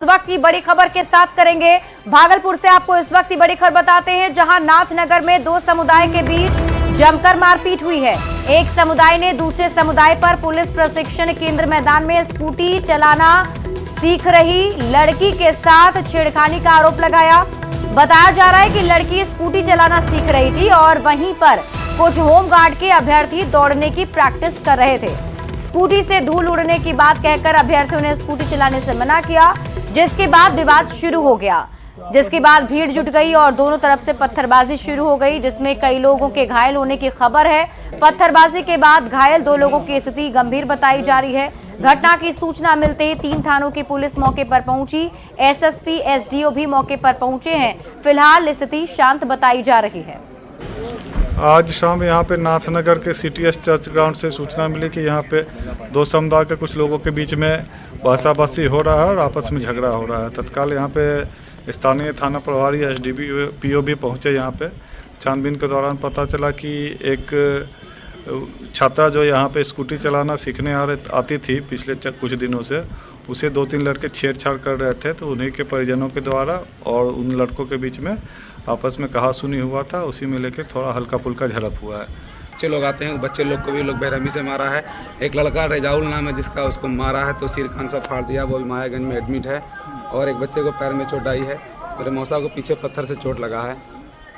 इस वक्त की बड़ी खबर के साथ करेंगे भागलपुर से। आपको इस वक्त की बड़ी खबर बताते हैं, जहां नाथनगर में दो समुदाय के बीच जमकर मारपीट हुई है। एक समुदाय ने दूसरे समुदाय पर पुलिस प्रशिक्षण केंद्र मैदान में स्कूटी चलाना सीख रही लड़की के साथ छेड़खानी का आरोप लगाया। बताया जा रहा है कि लड़की स्कूटी चलाना सीख रही थी और वहीं पर कुछ होमगार्ड के अभ्यर्थी दौड़ने की प्रैक्टिस कर रहे थे। स्कूटी से धूल उड़ने की बात कहकर अभ्यर्थियों ने स्कूटी चलाने से मना किया, जिसके बाद विवाद शुरू हो गया। जिसके बाद भीड़ जुट गई और दोनों तरफ से पत्थरबाजी शुरू हो गई, जिसमें कई लोगों के घायल होने की खबर है। पत्थरबाजी के बाद घायल दो लोगों की स्थिति गंभीर बताई जा रही है। घटना की सूचना मिलते ही 3 थानों की पुलिस मौके पर पहुंची। एसएसपी एसडीओ भी मौके पर पहुंचे हैं। फिलहाल स्थिति शांत बताई जा रही है। आज शाम यहाँ पे नाथनगर के सीटीएस चर्च ग्राउंड से सूचना मिली कि यहाँ पे दो समुदाय के कुछ लोगों के बीच में बहसाबाजी हो रहा है और आपस में झगड़ा हो रहा है। तत्काल यहाँ पे स्थानीय थाना प्रभारी एसडीपीओ भी पहुँचे। यहाँ पे छानबीन के दौरान पता चला कि एक छात्रा जो यहाँ पे स्कूटी चलाना सीखने आती थी पिछले कुछ दिनों से, उसे 2-3 लड़के छेड़छाड़ कर रहे थे। तो उन्हीं के परिजनों के द्वारा और उन लड़कों के बीच में आपस में कहा सुनी हुआ था, उसी में लेके थोड़ा हल्का फुल्का झड़प हुआ है। बच्चे लोग आते हैं, बच्चे लोग को भी लोग बेरहमी से मारा है। एक लड़का रेजाउल नाम है जिसका, उसको मारा है तो सिर खान सब फाड़ दिया, वो भी मायागंज में एडमिट है। और एक बच्चे को पैर में चोट आई है। मेरे मौसा को पीछे पत्थर से चोट लगा है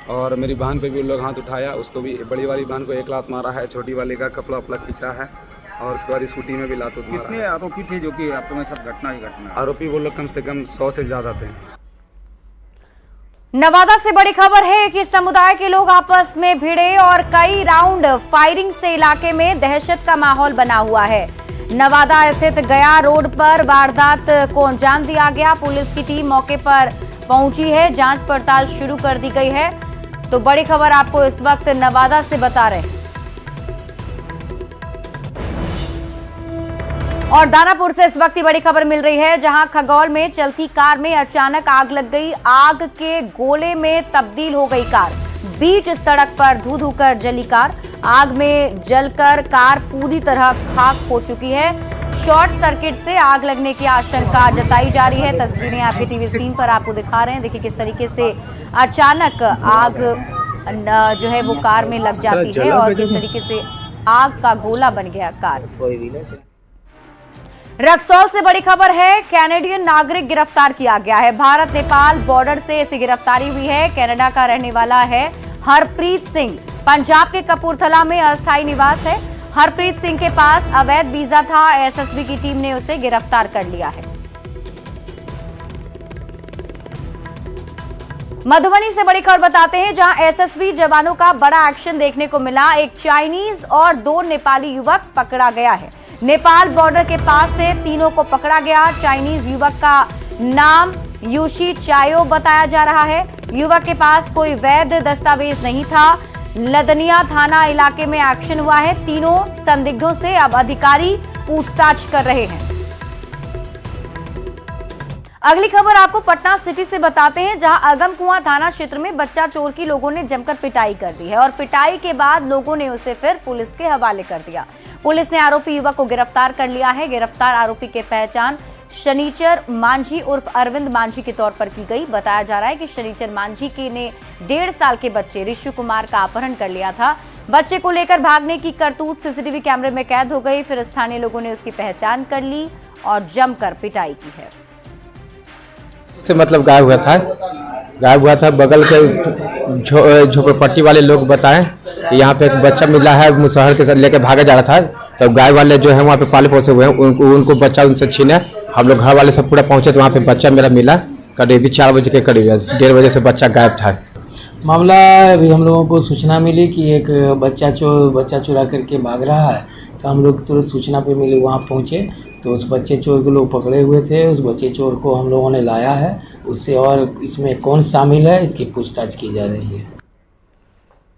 और मेरी बहन पे भी उन लोग हाथ उठाया, उसको भी बड़ी वाली बहन को 1 लात मारा है, छोटी वाली का कपड़ा उपड़ा खींचा है और उसके बाद स्कूटी में भी लात मारा। कितने आरोपी थे जो कि आप में सब घटना ही घटना? आरोपी वो लोग कम से कम 100 से ज़्यादा थे। नवादा से बड़ी खबर है कि समुदाय के लोग आपस में भिड़े और कई राउंड फायरिंग से इलाके में दहशत का माहौल बना हुआ है। नवादा स्थित गया रोड पर वारदात को अंजाम दिया गया। पुलिस की टीम मौके पर पहुंची है, जांच पड़ताल शुरू कर दी गई है। तो बड़ी खबर आपको इस वक्त नवादा से बता रहे हैं। और दानापुर से इस वक्त की बड़ी खबर मिल रही है, जहां खगौल में चलती कार में अचानक आग लग गई। आग के गोले में तब्दील हो गई कार। बीच सड़क पर धू धू कर जली कार। आग में जलकर कार पूरी तरह खाक हो चुकी है। शॉर्ट सर्किट से आग लगने की आशंका जताई जा रही है। तस्वीरें आपके टीवी स्क्रीन पर आपको दिखा रहे हैं। देखिए किस तरीके से अचानक आग जो है वो कार में लग जाती है और किस तरीके से आग का गोला बन गया कार। रक्सौल से बड़ी खबर है, कैनेडियन नागरिक गिरफ्तार किया गया है। भारत नेपाल बॉर्डर से इसकी गिरफ्तारी हुई है। कनाडा का रहने वाला है हरप्रीत सिंह। पंजाब के कपूरथला में अस्थायी निवास है। हरप्रीत सिंह के पास अवैध वीजा था। एसएसबी की टीम ने उसे गिरफ्तार कर लिया है। मधुबनी से बड़ी खबर बताते हैं, जहां एसएसबी जवानों का बड़ा एक्शन देखने को मिला। एक चाइनीज और 2 नेपाली युवक पकड़ा गया है। नेपाल बॉर्डर के पास से तीनों को पकड़ा गया। चाइनीज युवक का नाम यूशी चायो बताया जा रहा है। युवक के पास कोई वैध दस्तावेज नहीं था। लदनिया थाना इलाके में एक्शन हुआ है। तीनों संदिग्धों से अब अधिकारी पूछताछ कर रहे हैं। अगली खबर आपको पटना सिटी से बताते हैं, जहां अगमकुआं थाना क्षेत्र में बच्चा चोर की लोगों ने जमकर पिटाई कर दी है और पिटाई के बाद लोगों ने उसे फिर पुलिस के हवाले कर दिया। पुलिस ने आरोपी युवक को गिरफ्तार कर लिया है। गिरफ्तार आरोपी की पहचान शनिचर मांझी उर्फ अरविंद मांझी के तौर पर की गई। बताया जा रहा है कि शनिचर मांझी के ने 1.5 साल के बच्चे ऋषु कुमार का अपहरण कर लिया था। बच्चे को लेकर भागने की करतूत सीसीटीवी कैमरे में कैद हो गई। फिर स्थानीय लोगों ने उसकी पहचान कर ली और जमकर पिटाई की है। से मतलब गायब हुआ था। बगल के झोपड़पट्टी वाले लोग बताएं कि यहाँ पे एक बच्चा मिला है, मुसहर के साथ लेके भागा जा रहा था। तो गाय वाले जो है वहाँ पे पाले पोसे हुए हैं, उनको बच्चा उनसे छीने। हम लोग घर वाले सब पूरा पहुँचे तो वहाँ पे बच्चा मेरा मिला। करीब 4 बजे के करीब 1:30 बजे से बच्चा गायब था। मामला अभी हम लोगों को सूचना मिली कि एक बच्चा चुरा करके भाग रहा है। तो हम लोग तुरंत सूचना पे मिली, वहाँ पहुँचे तो उस बच्चे चोर को लोग पकड़े हुए थे। उस बच्चे चोर को हम लोगों ने लाया है। उससे और इसमें कौन शामिल है इसकी पूछताछ की जा रही है।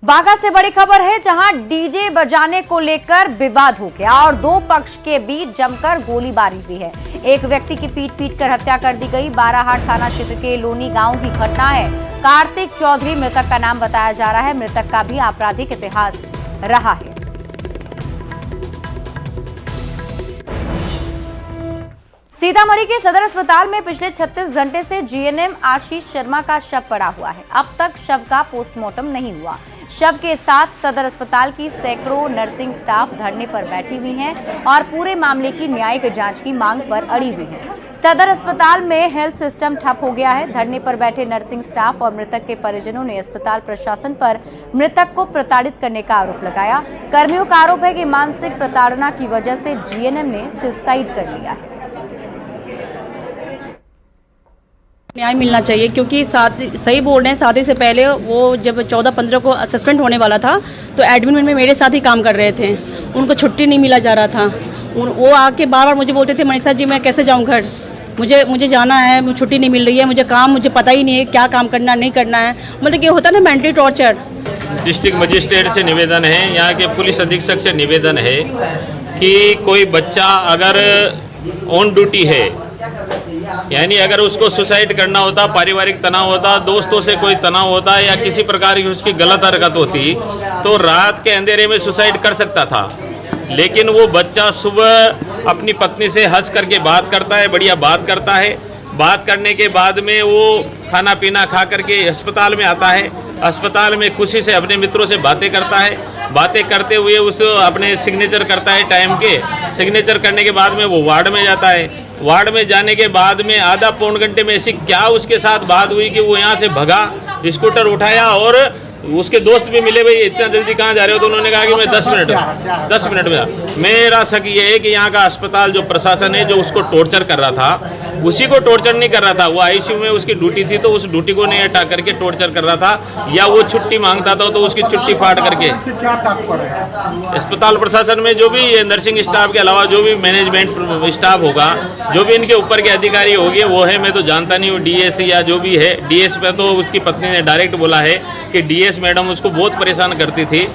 बांका से बड़ी खबर है, जहां डीजे बजाने को लेकर विवाद हो गया और 2 पक्ष के बीच जमकर गोलीबारी हुई है। एक व्यक्ति की पीट कर हत्या कर दी गई। बाराहाट थाना क्षेत्र के लोनी गांव की घटना है। कार्तिक चौधरी मृतक का नाम बताया जा रहा है। मृतक का भी आपराधिक इतिहास रहा है। सीतामढ़ी के सदर अस्पताल में पिछले 36 घंटे से जीएनएम आशीष शर्मा का शव पड़ा हुआ है। अब तक शव का पोस्टमार्टम नहीं हुआ। शव के साथ सदर अस्पताल की सैकड़ों नर्सिंग स्टाफ धरने पर बैठी हुई हैं और पूरे मामले की न्यायिक जांच की मांग पर अड़ी हुई है। सदर अस्पताल में हेल्थ सिस्टम ठप हो गया है। धरने पर बैठे नर्सिंग स्टाफ और मृतक के परिजनों ने अस्पताल प्रशासन पर मृतक को प्रताड़ित करने का आरोप लगाया। कर्मियों का आरोप है कि मानसिक प्रताड़ना की वजह से जीएनएम ने सुसाइड कर लिया है। न्याय मिलना चाहिए क्योंकि सही बोल रहे हैं। शादी से पहले वो जब 14-15 को सस्पेंड होने वाला था तो एडमिन में मेरे साथ ही काम कर रहे थे। उनको छुट्टी नहीं मिला जा रहा था। वो आके बार बार मुझे बोलते थे मनीषा जी मैं कैसे जाऊं घर, मुझे जाना है, मुझे छुट्टी नहीं मिल रही है, मुझे पता ही नहीं है क्या काम करना नहीं करना है। मतलब कि होता ना मेंटली टॉर्चर। डिस्ट्रिक्ट मजिस्ट्रेट से निवेदन है, यहाँ के पुलिस अधीक्षक से निवेदन है कि कोई बच्चा अगर ऑन ड्यूटी है, यानी अगर उसको सुसाइड करना होता, पारिवारिक तनाव होता, दोस्तों से कोई तनाव होता या किसी प्रकार की उसकी गलत हरकत होती तो रात के अंधेरे में सुसाइड कर सकता था। लेकिन वो बच्चा सुबह अपनी पत्नी से हंस करके बात करता है, बढ़िया बात करता है। बात करने के बाद में वो खाना पीना खा करके अस्पताल में आता है। अस्पताल में खुशी से अपने मित्रों से बातें करता है। बातें करते हुए उस अपने सिग्नेचर करता है टाइम के। सिग्नेचर करने के बाद में वो वार्ड में जाता है। वार्ड में जाने के बाद में आधा पौन घंटे में ऐसी क्या उसके साथ बात हुई कि वो यहाँ से भगा, स्कूटर उठाया और उसके दोस्त भी मिले, भाई इतना जल्दी कहाँ जा रहे हो? तो उन्होंने कहा कि मैं 10 मिनट में। मेरा शक ये है कि यहाँ का अस्पताल जो प्रशासन है जो उसको टॉर्चर कर रहा था, उसी को टॉर्चर नहीं कर रहा था। वो आईसीयू में उसकी ड्यूटी थी तो उस ड्यूटी को नहीं हटा करके टॉर्चर कर रहा था, या वो छुट्टी मांगता था तो उसकी छुट्टी फाड़ करके। अस्पताल प्रशासन में जो भी नर्सिंग स्टाफ के अलावा जो भी मैनेजमेंट स्टाफ होगा, जो भी इनके ऊपर के अधिकारी होंगे वो है, मैं तो जानता नहीं हूँ, डीएस या जो भी है। डीएस पे तो उसकी पत्नी ने डायरेक्ट बोला है कि डीएस मैडम उसको बहुत परेशान करती थी।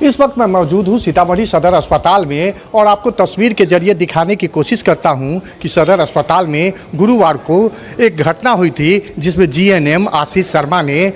इस वक्त मैं मौजूद हूँ सीतामढ़ी सदर अस्पताल में और आपको तस्वीर के जरिए दिखाने की कोशिश करता हूँ कि सदर अस्पताल में गुरुवार को एक घटना हुई थी जिसमें जीएनएम आशीष शर्मा ने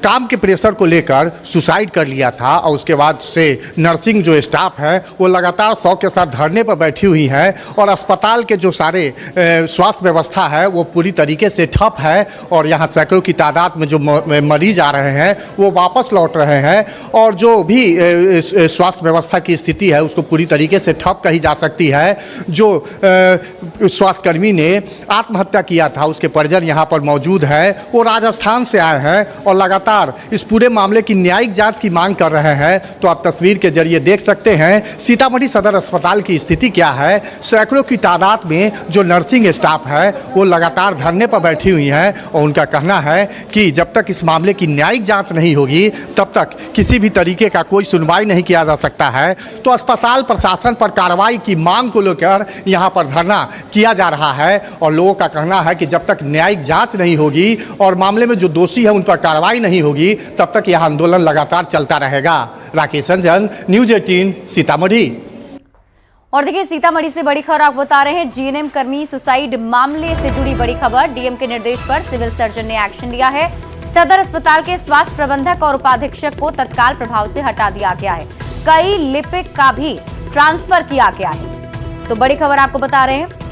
काम के प्रेशर को लेकर सुसाइड कर लिया था और उसके बाद से नर्सिंग जो स्टाफ है वो लगातार 100 के साथ धरने पर बैठी हुई है और अस्पताल के जो सारे स्वास्थ्य व्यवस्था है वो पूरी तरीके से ठप है और यहाँ सैकड़ों की तादाद में जो मरीज आ रहे हैं वो वापस लौट रहे हैं और जो भी स्वास्थ्य व्यवस्था की स्थिति है उसको पूरी तरीके से ठप कही जा सकती है। जो स्वास्थ्यकर्मी ने आत्महत्या किया था उसके परिजन यहाँ पर मौजूद है, वो राजस्थान से आए हैं और लगातार इस पूरे मामले की न्यायिक जांच की मांग कर रहे हैं। तो आप तस्वीर के जरिए देख सकते हैं सीतामढ़ी सदर अस्पताल की स्थिति क्या है। सैकड़ों की तादाद में जो नर्सिंग स्टाफ है वो लगातार धरने पर बैठी हुई हैं और उनका कहना है कि जब तक इस मामले की न्यायिक जांच नहीं होगी तब तक किसी भी तरीके का कोई सुनवाई नहीं किया जा सकता है। तो अस्पताल प्रशासन पर कार्रवाई की मांग को लेकर यहाँ पर धरना किया जा रहा है और लोगों का कहना है कि जब तक न्यायिक जांच नहीं होगी और मामले में जो दोषी है उन पर कार्रवाई नहीं होगी तब तक यह आंदोलन लगातार चलता रहेगा। राकेश रंजन, न्यूज़ 18 सीतामढ़ी। और देखिए सीतामढ़ी से बड़ी खबर आपको बता रहे हैं। जीएनएम कर्मी सुसाइड मामले से जुड़ी बड़ी खबर। डीएम के निर्देश पर सिविल सर्जन ने एक्शन लिया है। सदर अस्पताल के स्वास्थ्य प्रबंधक और उपाधीक्षक को तत्काल प्रभाव से हटा दिया गया है। कई लिपिक का भी ट्रांसफर किया गया है। तो बड़ी खबर आपको बता रहे हैं।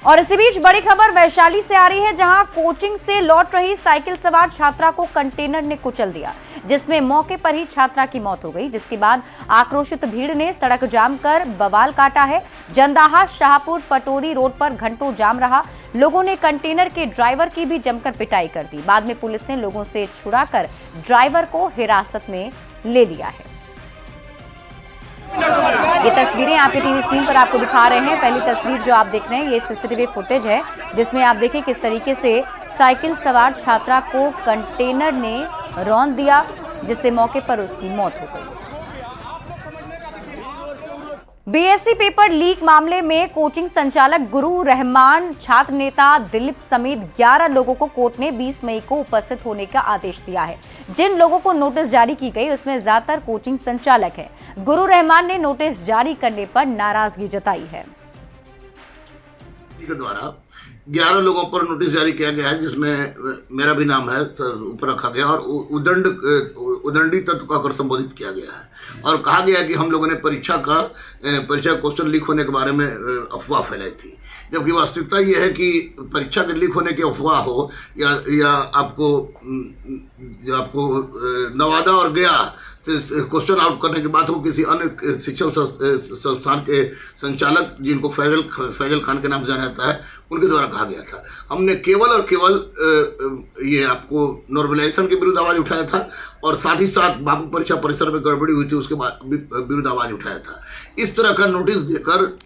और इसी बीच बड़ी खबर वैशाली से आ रही है, जहां कोचिंग से लौट रही साइकिल सवार छात्रा को कंटेनर ने कुचल दिया, जिसमें मौके पर ही छात्रा की मौत हो गई। जिसके बाद आक्रोशित भीड़ ने सड़क जाम कर बवाल काटा है। जंदाहा शाहपुर पटोरी रोड पर घंटों जाम रहा। लोगों ने कंटेनर के ड्राइवर की भी जमकर पिटाई कर दी। बाद में पुलिस ने लोगों से छुड़ाकर ड्राइवर को हिरासत में ले लिया है। ये तस्वीरें आपके टीवी स्क्रीन पर आपको दिखा रहे हैं। पहली तस्वीर जो आप देख रहे हैं ये सीसीटीवी फुटेज है, जिसमें आप देखिए किस तरीके से साइकिल सवार छात्रा को कंटेनर ने रौंद दिया, जिससे मौके पर उसकी मौत हो गई। बीएससी पेपर लीक मामले में कोचिंग संचालक गुरु रहमान, छात्र नेता दिलीप समेत 11 लोगों को कोर्ट ने 20 मई को उपस्थित होने का आदेश दिया है। जिन लोगों को नोटिस जारी की गई उसमें ज्यादातर कोचिंग संचालक है। गुरु रहमान ने नोटिस जारी करने पर नाराजगी जताई है। के द्वारा 11 लोगों पर नोटिस जारी किया गया है, जिसमें मेरा भी नाम है ऊपर रखा गया और उदंडी तत्व का कर संबोधित किया गया है और कहा गया कि हम लोगों ने परीक्षा क्वेश्चन लीक होने के बारे में अफवाह फैलाई थी, जबकि वास्तविकता ये है कि परीक्षा के लीक होने की अफवाह हो या आपको नवादा और गया क्वेश्चन आउट करने की बात हो किसी अन्य शिक्षण संस्थान के संचालक जिनको फैजल खान के नाम से जाना जाता है उनके द्वारा कहा गया था। हमने केवल और केवल ये आपको नॉर्मलाइजेशन के विरुद्ध आवाज उठाया था और साथ ही साथ बापू परीक्षा परिसर में गड़बड़ी हुई थी उसके विरुद्ध आवाज उठाया था। इस तरह का नोटिस देकर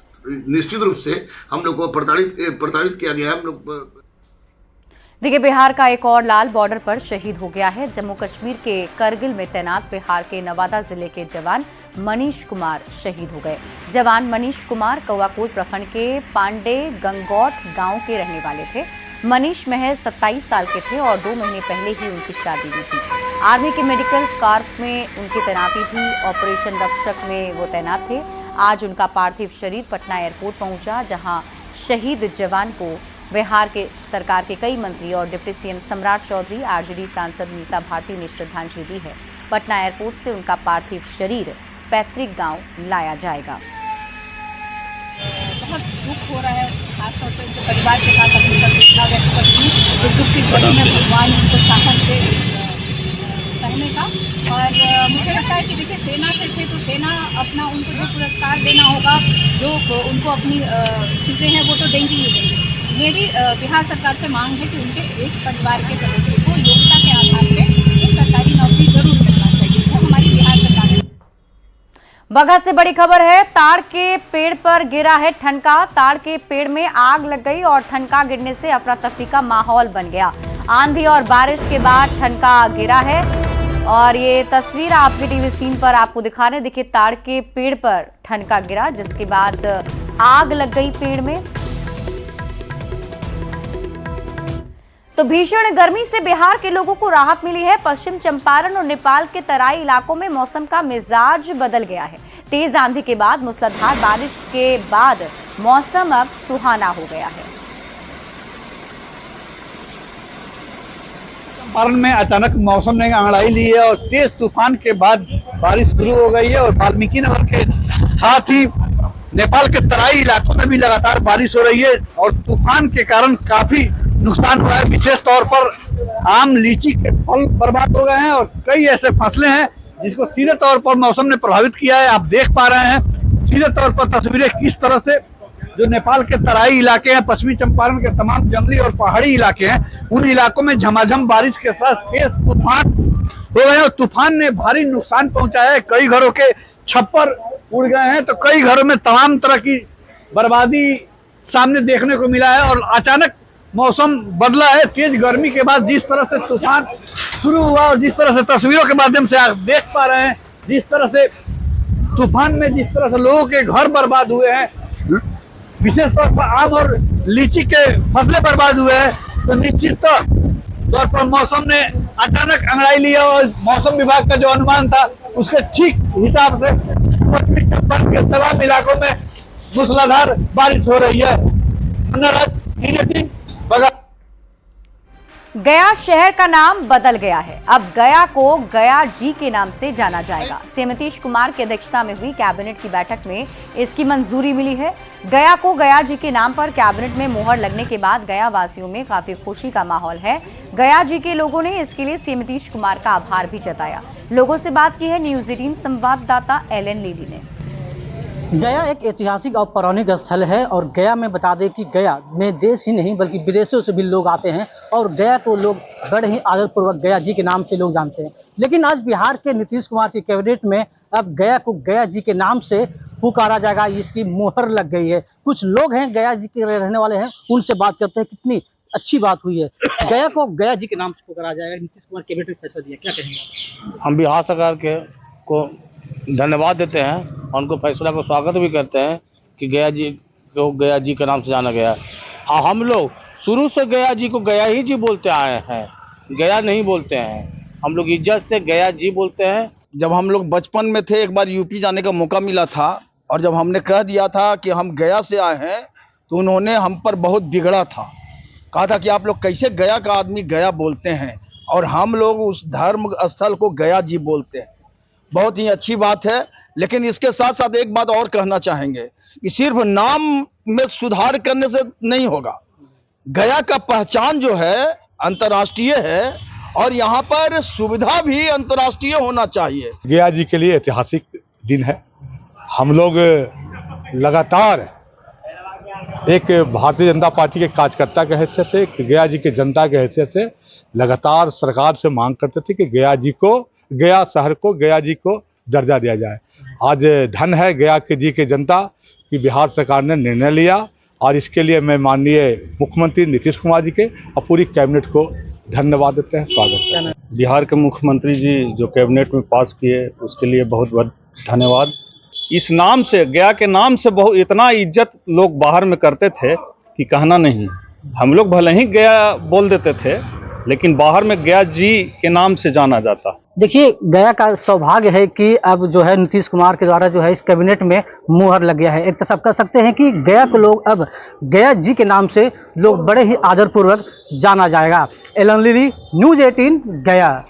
निश्चित रूप से हम लोग को प्रताड़ित किया गया है। हम लोग देखिए, बिहार का एक और लाल बॉर्डर पर शहीद हो गया है। जम्मू कश्मीर के करगिल में तैनात बिहार के नवादा जिले के जवान मनीष कुमार शहीद हो गए। जवान मनीष कुमार कौआकोट प्रखंड के पांडे गंगौट गांव के रहने वाले थे। मनीष महज 27 साल के थे और 2 महीने पहले ही उनकी शादी हुई थी। आर्मी के मेडिकल कॉर्प में उनकी तैनाती थी। ऑपरेशन रक्षक में वो तैनात थे। आज उनका पार्थिव शरीर पटना एयरपोर्ट पहुंचा, जहां शहीद जवान को बिहार के सरकार के कई मंत्री और डिप्टी सीएम सम्राट चौधरी, आरजेडी सांसद मीसा भारती ने श्रद्धांजलि दी है। पटना एयरपोर्ट से उनका पार्थिव शरीर पैतृक गांव लाया जाएगा। बहुत दुख हो रहा है, खासतौर पर उनके परिवार के साथ अपनी संवेदना व्यक्त करती हूँ। तो दुख की घड़ी में भगवान उनको साहस दे सहने का। और मुझे लगता है कि देखिए, सेना से थे तो सेना अपना उनको जो पुरस्कार देना होगा, जो उनको अपनी चीज़ें हैं वो तो देंगी ही देंगी। मेरी बिहार सरकार से मांग है कि उनके एक परिवार के सदस्य को योग्यता के आधार पर एक सरकारी नौकरी जरूर करना चाहिए। वो हमारी बिहार सरकार है। बगहा से बड़ी खबर है। ताड़ के पेड़ पर गिरा है ठनका। ताड़ के पेड़ में आग लग गई और ठनका गिरने से अफरा तफरी का माहौल बन गया। आंधी और बारिश के बाद ठनका गिरा है और ये तस्वीर आपके टीवी स्क्रीन पर आपको दिखा रहे हैं। देखिए, ताड़ के पेड़ पर ठनका गिरा, जिसके बाद आग लग गई पेड़ में। तो भीषण गर्मी से बिहार के लोगों को राहत मिली है। पश्चिम चंपारण और नेपाल के तराई इलाकों में मौसम का मिजाज बदल गया है। तेज आंधी के बाद मूसलाधार बारिश के बाद मौसम अब सुहाना हो गया है। चंपारण में अचानक मौसम ने अंगड़ाई ली है और तेज तूफान के बाद बारिश शुरू हो गई है और वाल्मीकि नगर के साथ ही नेपाल के तराई इलाकों में भी लगातार बारिश हो रही है और तूफान के कारण काफी नुकसान हुआ है। विशेष तौर पर आम, लीची के फल बर्बाद हो गए हैं और कई ऐसे फसलें हैं जिसको सीधे तौर पर मौसम ने प्रभावित किया है। आप देख पा रहे हैं सीधे तौर पर तस्वीरें किस तरह से जो नेपाल के तराई इलाके हैं, पश्चिमी चंपारण के तमाम जंगली और पहाड़ी इलाके हैं, उन इलाकों में झमाझम बारिश के साथ तेज तूफान हो गए और तूफान ने भारी नुकसान पहुंचाया है। कई घरों के छप्पर उड़ गए हैं तो कई घरों में तमाम तरह की बर्बादी सामने देखने को मिला है और अचानक मौसम बदला है। तेज गर्मी के बाद जिस तरह से तूफान शुरू हुआ और जिस तरह से तस्वीरों के माध्यम से आप देख पा रहे हैं, जिस तरह से तूफान में जिस तरह से लोगों के घर बर्बाद हुए हैं, विशेष तौर पर आम और लीची के फसलें बर्बाद हुए हैं, तो निश्चित तौर पर मौसम ने अचानक अंगड़ाई लिया और मौसम विभाग का जो अनुमान था उसके ठीक हिसाब से पश्चिमी चंपारण के तमाम इलाकों में मूसलाधार बारिश हो रही है। गया शहर का नाम बदल गया है। अब गया को गया जी के नाम से जाना जाएगा। सीएम नीतीश कुमार की अध्यक्षता में हुई कैबिनेट की बैठक में इसकी मंजूरी मिली है। गया को गया जी के नाम पर कैबिनेट में मुहर लगने के बाद गया वासियों में काफी खुशी का माहौल है। गया जी के लोगों ने इसके लिए सीएम नीतीश कुमार का आभार भी जताया। लोगों से बात की है न्यूज 18 संवाददाता एलन लीली ने। गया एक ऐतिहासिक और पौराणिक स्थल है और गया में बता दें कि गया में देश ही नहीं बल्कि विदेशों से भी लोग आते हैं और गया को लोग बड़े ही आदरपूर्वक गया जी के नाम से लोग जानते हैं। लेकिन आज बिहार के नीतीश कुमार की कैबिनेट में अब गया को गया जी के नाम से पुकारा जाएगा, इसकी मुहर लग गई है। कुछ लोग हैं गया जी के रहने वाले हैं, उनसे बात करते हैं कितनी अच्छी बात हुई है। गया को गया जी के नाम से पुकारा जाएगा, नीतीश कुमार कैबिनेट में फैसला दिया, क्या कहेंगे? हम बिहार सरकार को धन्यवाद देते हैं और उनको फैसला को स्वागत भी करते हैं कि गया जी को गया जी के नाम से जाना गया। और हम लोग शुरू से गया जी को गया ही जी बोलते आए हैं, गया नहीं बोलते हैं। हम लोग इज्जत से गया जी बोलते हैं। जब हम लोग बचपन में थे, एक बार यूपी जाने का मौका मिला था और जब हमने कह दिया था कि हम गया से आए हैं तो उन्होंने हम पर बहुत बिगड़ा था कहा था कि आप लोग कैसे गया का आदमी गया बोलते हैं और हम लोग उस धर्म स्थल को गया जी बोलते हैं। बहुत ही अच्छी बात है, लेकिन इसके साथ साथ एक बात और कहना चाहेंगे कि सिर्फ नाम में सुधार करने से नहीं होगा। गया का पहचान जो है अंतर्राष्ट्रीय है और यहाँ पर सुविधा भी अंतर्राष्ट्रीय होना चाहिए। गया जी के लिए ऐतिहासिक दिन है। हम लोग लगातार एक भारतीय जनता पार्टी के कार्यकर्ता के हैसियत से, गया जी के जनता के हैसियत से लगातार सरकार से मांग करते थे कि गया शहर को, गया जी को दर्जा दिया जाए। आज धन है गया के जी के जनता कि बिहार सरकार ने निर्णय लिया और इसके लिए मैं माननीय मुख्यमंत्री नीतीश कुमार जी के और पूरी कैबिनेट को धन्यवाद देते हैं, स्वागत है। बिहार के मुख्यमंत्री जी जो कैबिनेट में पास किए उसके लिए बहुत बहुत धन्यवाद। इस नाम से, गया के नाम से बहुत इतना इज्जत लोग बाहर में करते थे कि कहना नहीं। हम लोग भले ही गया बोल देते थे लेकिन बाहर में गया जी के नाम से जाना जाता। देखिए, गया का सौभाग्य है कि अब जो है नीतीश कुमार के द्वारा जो है इस कैबिनेट में मुहर लग गया है। एक तो सब कह सकते हैं कि गया को लोग अब गया जी के नाम से लोग बड़े ही आदरपूर्वक जाना जाएगा। एलन लिली, न्यूज़ 18 गया।